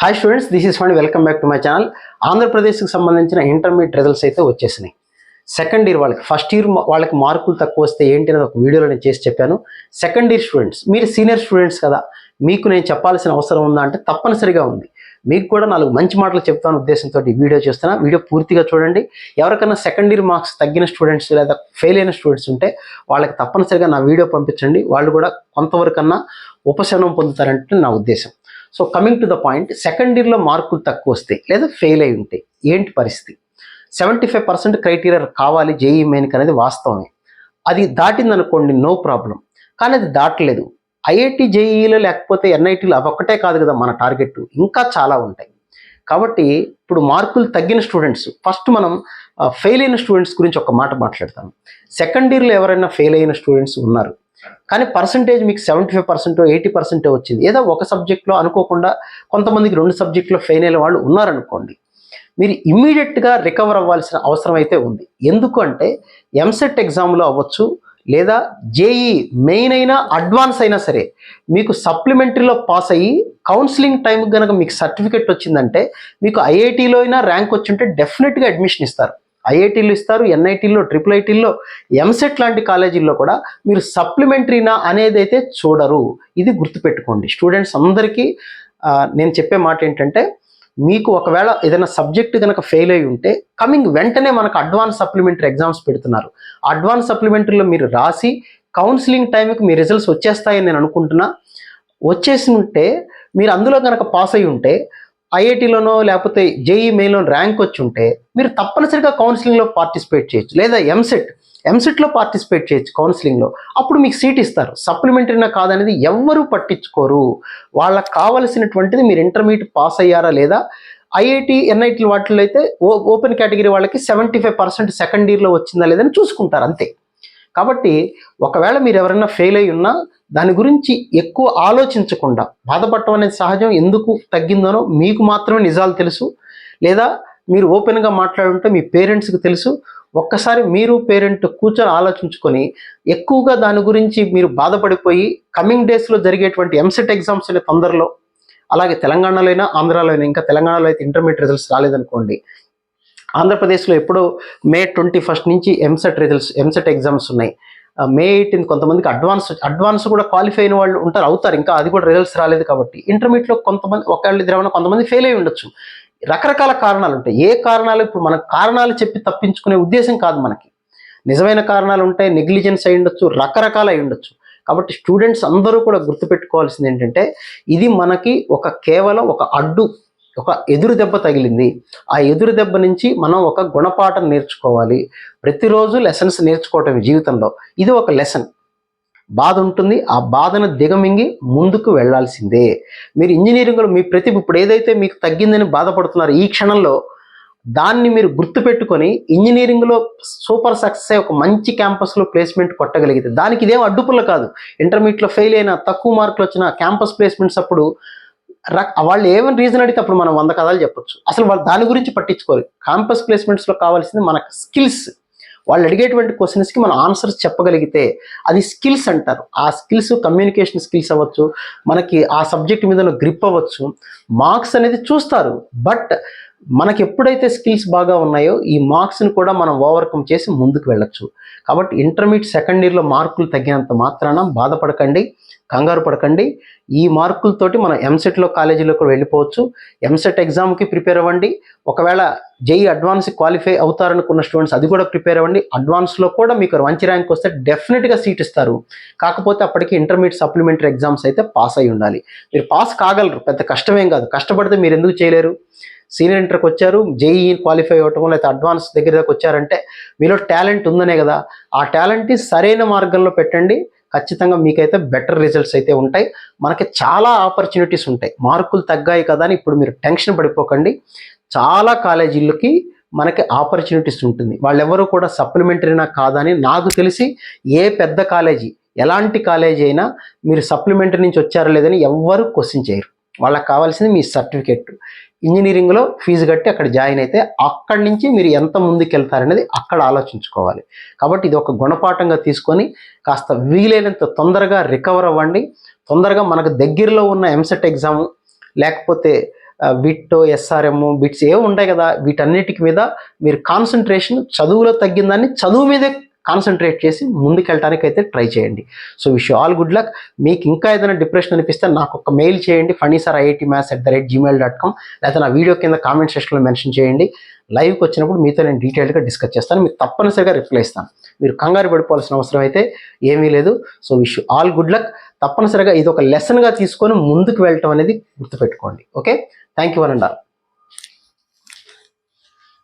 Hi students, this is fund. Welcome back to my channel. ఆంధ్రప్రదేశ్కి సంబంధించిన intermediate results అయితే వచ్చేసినాయి. సెకండ్ ఇయర్ వాళ్ళకి, ఫస్ట్ ఇయర్ వాళ్ళకి మార్కులు తక్కువ వస్తే ఏంటి అనేది ఒక వీడియోలో నేను చేసి చెప్పాను. సెకండ్ ఇయర్ స్టూడెంట్స్, మీరు సీనియర్ స్టూడెంట్స్ కదా, మీకు నేను చెప్పాల్సిన అవసరం ఉందా అంటే తప్పనిసరిగా ఉంది. మీకు కూడా 4 మంచి మాటలు చెప్తాను ఉద్దేశంతో ఈ వీడియో చేస్తున్నా. వీడియో పూర్తిగా చూడండి. ఎవరికైనా సెకండ్ ఇయర్ మార్క్స్ తగ్గిన స్టూడెంట్స్ లేదా ఫెయిల్ అయిన స్టూడెంట్స్ ఉంటే వాళ్ళకి తప్పనిసరిగా నా వీడియో పంపించండి. వాళ్ళు కూడా కొంతవరకన్నా ఉపశమనం పొందుతారంటే నా ఉద్దేశం. So coming to the point, second ఇయర్లో మార్కులు తక్కువ వస్తాయి లేదా ఫెయిల్ అయి ఉంటాయి, ఏంటి పరిస్థితి? 75% క్రైటీరియా కావాలి జేఈ మెయిన్కి అనేది వాస్తవమే. అది దాటిందనుకోండి నో ప్రాబ్లం. కానీ అది దాటలేదు. ఐఐటి జేఈలో లేకపోతే ఎన్ఐటీలో అవి ఒక్కటే కాదు కదా మన టార్గెట్, ఇంకా చాలా ఉంటాయి. కాబట్టి ఇప్పుడు మార్కులు తగ్గిన స్టూడెంట్స్, ఫస్ట్ మనం ఫెయిల్ అయిన స్టూడెంట్స్ గురించి ఒక మాట మాట్లాడతాను. సెకండ్ ఇయర్లో ఎవరైనా ఫెయిల్ అయిన స్టూడెంట్స్ ఉన్నారు, కానీ పర్సంటేజ్ మీకు 75% 80% వచ్చింది, ఏదో ఒక సబ్జెక్ట్లో అనుకోకుండా కొంతమందికి 2 సబ్జెక్టులో ఫెయిల్ అయిన వాళ్ళు ఉన్నారనుకోండి, మీరు ఇమ్మీడియట్గా రికవర్ అవ్వాల్సిన అవసరం అయితే ఉంది. ఎందుకు అంటే ఎంసెట్ ఎగ్జామ్లో అవ్వచ్చు లేదా జేఈ మెయిన్ అయినా అడ్వాన్స్ అయినా సరే, మీకు సప్లిమెంటరీలో పాస్ అయ్యి కౌన్సిలింగ్ టైంకి కనుక మీకు సర్టిఫికెట్ వచ్చిందంటే, మీకు ఐఐటీలో అయినా ర్యాంక్ వచ్చి ఉంటే డెఫినెట్గా అడ్మిషన్ ఇస్తారు. ఐఐటీలు ఇస్తారు, ఎన్ఐటీల్లో, ట్రిపుల్ ఐటీల్లో, ఎంసెట్ లాంటి కాలేజీల్లో కూడా మీరు సప్లిమెంటరీనా అనేది అయితే చూడరు. ఇది గుర్తుపెట్టుకోండి స్టూడెంట్స్ అందరికీ. నేను చెప్పే మాట ఏంటంటే, మీకు ఒకవేళ ఏదైనా సబ్జెక్ట్ కనుక ఫెయిల్ అయి ఉంటే కమింగ్ వెంటనే మనకు అడ్వాన్స్ సప్లిమెంటరీ ఎగ్జామ్స్ పెడుతున్నారు. అడ్వాన్స్ సప్లిమెంటరీలో మీరు రాసి కౌన్సిలింగ్ టైంకి మీ రిజల్ట్స్ వచ్చేస్తాయని నేను అనుకుంటున్నా. వచ్చేసి ఉంటే మీరు అందులో కనుక పాస్ అయి ఉంటే, ఐఐటీలోనో లేకపోతే జేఈ మెయిన్లో ర్యాంక్ వచ్చి ఉంటే మీరు తప్పనిసరిగా కౌన్సిలింగ్లో పార్టిసిపేట్ చేయొచ్చు, లేదా ఎంసెట్లో పార్టిసిపేట్ చేయొచ్చు కౌన్సిలింగ్లో. అప్పుడు మీకు సీట్ ఇస్తారు. సప్లిమెంటరీనా కాదనేది ఎవ్వరూ పట్టించుకోరు. వాళ్ళకి కావలసినటువంటిది మీరు ఇంటర్మీడియట్ పాస్ అయ్యారా లేదా. ఐఐటి ఎన్ఐటీ వాటిలో అయితే ఓపెన్ కేటగిరీ వాళ్ళకి 75% సెకండ్ ఇయర్లో వచ్చిందా లేదని చూసుకుంటారు, అంతే. కాబట్టి ఒకవేళ మీరు ఎవరైనా ఫెయిల్ అయి ఉన్నా దాని గురించి ఎక్కువ ఆలోచించకుండా బాధపడటం అనేది సహజం. ఎందుకు తగ్గిందనో మీకు మాత్రమే నిజాలు తెలుసు, లేదా మీరు ఓపెన్గా మాట్లాడుంటే మీ పేరెంట్స్కి తెలుసు. ఒక్కసారి మీరు పేరెంట్ కూర్చొని ఆలోచించుకొని ఎక్కువగా దాని గురించి మీరు బాధపడిపోయి కమింగ్ డేస్లో జరిగేటువంటి ఎంసెట్ ఎగ్జామ్స్ అనే తొందరలో, అలాగే తెలంగాణలో అయినా ఆంధ్రాలో అయినా, ఇంకా తెలంగాణలో అయితే ఇంటర్మీడియట్ రిజల్ట్స్ రాలేదనుకోండి, ఆంధ్రప్రదేశ్లో ఎప్పుడో మే 21 నుంచి ఎంసెట్ ఎగ్జామ్స్ ఉన్నాయి. మే 18 కొంతమందికి అడ్వాన్స్ కూడా క్వాలిఫై అయిన వాళ్ళు అవుతారు, ఇంకా అది కూడా రిజల్ట్స్ రాలేదు కాబట్టి. ఇంటర్మీడియట్లో కొంతమంది కొంతమంది ఫెయిల్ అయి ఉండొచ్చు. రకరకాల కారణాలు ఉంటాయి. ఏ కారణాలు, ఇప్పుడు మనకు కారణాలు చెప్పి తప్పించుకునే ఉద్దేశం కాదు మనకి. నిజమైన కారణాలు ఉంటాయి, నెగ్లిజెన్స్ అయి ఉండొచ్చు, రకరకాలు అయి ఉండొచ్చు. కాబట్టి స్టూడెంట్స్ అందరూ కూడా గుర్తుపెట్టుకోవాల్సింది ఏంటంటే, ఇది మనకి కేవలం ఒక ఒక ఎదురు దెబ్బ తగిలింది. ఆ ఎదురు దెబ్బ నుంచి మనం ఒక గుణపాఠం నేర్చుకోవాలి. ప్రతిరోజు లెసన్స్ నేర్చుకోవటం జీవితంలో. ఇది ఒక లెసన్. బాధ ఉంటుంది, ఆ బాధను దిగమింగి ముందుకు వెళ్లాల్సిందే. మీరు ఇంజనీరింగ్లో మీ ప్రతిభ ఇప్పుడు ఏదైతే మీకు తగ్గిందని బాధపడుతున్నారు ఈ క్షణంలో, దాన్ని మీరు గుర్తుపెట్టుకొని ఇంజనీరింగ్లో సూపర్ సక్సెస్ అయ్యి ఒక మంచి క్యాంపస్లో ప్లేస్మెంట్ కొట్టగలిగితే, దానికి ఇదేం అడ్డుపుల్ల కాదు. ఇంటర్మీడియట్లో ఫెయిల్ అయినా, తక్కువ మార్కులు వచ్చిన క్యాంపస్ ప్లేస్మెంట్స్ అప్పుడు వాళ్ళు ఏమైనా రీజన్ అడిగితే అప్పుడు మనం 100 కథలు చెప్పొచ్చు. అసలు వాళ్ళు దాని గురించి పట్టించుకోరు. క్యాంపస్ ప్లేస్మెంట్స్లో కావాల్సింది మనకు స్కిల్స్. వాళ్ళు అడిగేటువంటి క్వశ్చన్స్కి మనం ఆన్సర్స్ చెప్పగలిగితే అది స్కిల్స్ అంటారు. ఆ స్కిల్స్ కమ్యూనికేషన్ స్కిల్స్ అవ్వచ్చు, మనకి ఆ సబ్జెక్ట్ మీద గ్రిప్ అవ్వచ్చు. మార్క్స్ అనేది చూస్తారు, బట్ మనకి ఎప్పుడైతే స్కిల్స్ బాగా ఉన్నాయో ఈ మార్క్స్ని కూడా మనం ఓవర్కమ్ చేసి ముందుకు వెళ్ళొచ్చు. కాబట్టి ఇంటర్మీడియట్ సెకండ్ ఇయర్లో మార్కులు తగ్గినంత మాత్రాన బాధపడకండి, కంగారు పడకండి. ఈ మార్కులతోటి మనం ఎంసెట్లో కాలేజీలోకి వెళ్ళిపోవచ్చు. ఎంసెట్ ఎగ్జామ్కి ప్రిపేర్ అవ్వండి. ఒకవేళ జేఈ అడ్వాన్స్ క్వాలిఫై అవుతారనుకున్న స్టూడెంట్స్ అది కూడా ప్రిపేర్ అవ్వండి. అడ్వాన్స్లో కూడా మీకు మంచి ర్యాంక్ వస్తే డెఫినెట్గా సీట్ ఇస్తారు. కాకపోతే అప్పటికి ఇంటర్మీడియట్ సప్లిమెంటరీ ఎగ్జామ్స్ అయితే పాస్ అయి ఉండాలి. మీరు పాస్ కాగలరు, పెద్ద కష్టమేం కాదు. కష్టపడితే మీరు ఎందుకు చేయలేరు? సీనియర్ ఇంటర్కి వచ్చారు, జేఈ క్వాలిఫై అవ్వటం లేకపోతే అడ్వాన్స్ దగ్గరకు వచ్చారంటే మీలో టాలెంట్ ఉందనే కదా. ఆ టాలెంట్ని సరైన మార్గంలో పెట్టండి. ఖచ్చితంగా మీకైతే బెటర్ రిజల్ట్స్ అయితే ఉంటాయి. మనకి చాలా ఆపర్చునిటీస్ ఉంటాయి. మార్కులు తగ్గాయి కదా అని ఇప్పుడు మీరు టెన్షన్ పడిపోకండి. చాలా కాలేజీలకి మనకి ఆపర్చునిటీస్ ఉంటుంది. వాళ్ళెవరూ కూడా సప్లిమెంటరీనా కాదని నాకు తెలిసి ఏ పెద్ద కాలేజీ, ఎలాంటి కాలేజీ అయినా మీరు సప్లిమెంటరీ నుంచి వచ్చారా లేదని ఎవ్వరూ క్వశ్చన్ చేయరు. వాళ్ళకి కావాల్సింది మీ సర్టిఫికెట్. ఇంజనీరింగ్లో ఫీజు కట్టి అక్కడ జాయిన్ అయితే అక్కడి నుంచి మీరు ఎంత ముందుకు వెళ్తారనేది అక్కడ ఆలోచించుకోవాలి. కాబట్టి ఇది ఒక గుణపాఠంగా తీసుకొని కాస్త వీలైనంత తొందరగా రికవర్ అవ్వండి. తొందరగా మనకు దగ్గరలో ఉన్న ఎంసెట్ ఎగ్జామ్ లేకపోతే విట్, ఎస్ఆర్ఎం, బిట్స్ ఏవో ఉంటాయి కదా, వీటన్నిటికి మీద మీరు కాన్సన్ట్రేషన్ చదువులో తగ్గిందాన్ని చదువు మీదే కాన్సన్ట్రేట్ చేసి ముందుకెళ్ళడానికి అయితే ట్రై చేయండి. So wish all good luck. మీకు ఇంకా ఏదైనా డిప్రెషన్ అనిపిస్తే నాకు ఒక మెయిల్ చేయండి, funnySir@iitmaths@gmail.com, లేకపోతే నా వీడియో కింద కామెంట్ సెక్షన్లో మెన్షన్ చేయండి. లైవ్కి వచ్చినప్పుడు మీతో నేను డీటెయిల్గా డిస్కస్ చేస్తాను, మీకు తప్పనిసరిగా రిప్లై ఇస్తాను. మీరు కంగారు పడిపోవాల్సిన అవసరం అయితే ఏమీ లేదు. So wish all good luck. తప్పనిసరిగా ఇది ఒక లెసన్గా తీసుకొని ముందుకు వెళ్ళటం అనేది గుర్తుపెట్టుకోండి. Okay, thank you one and all.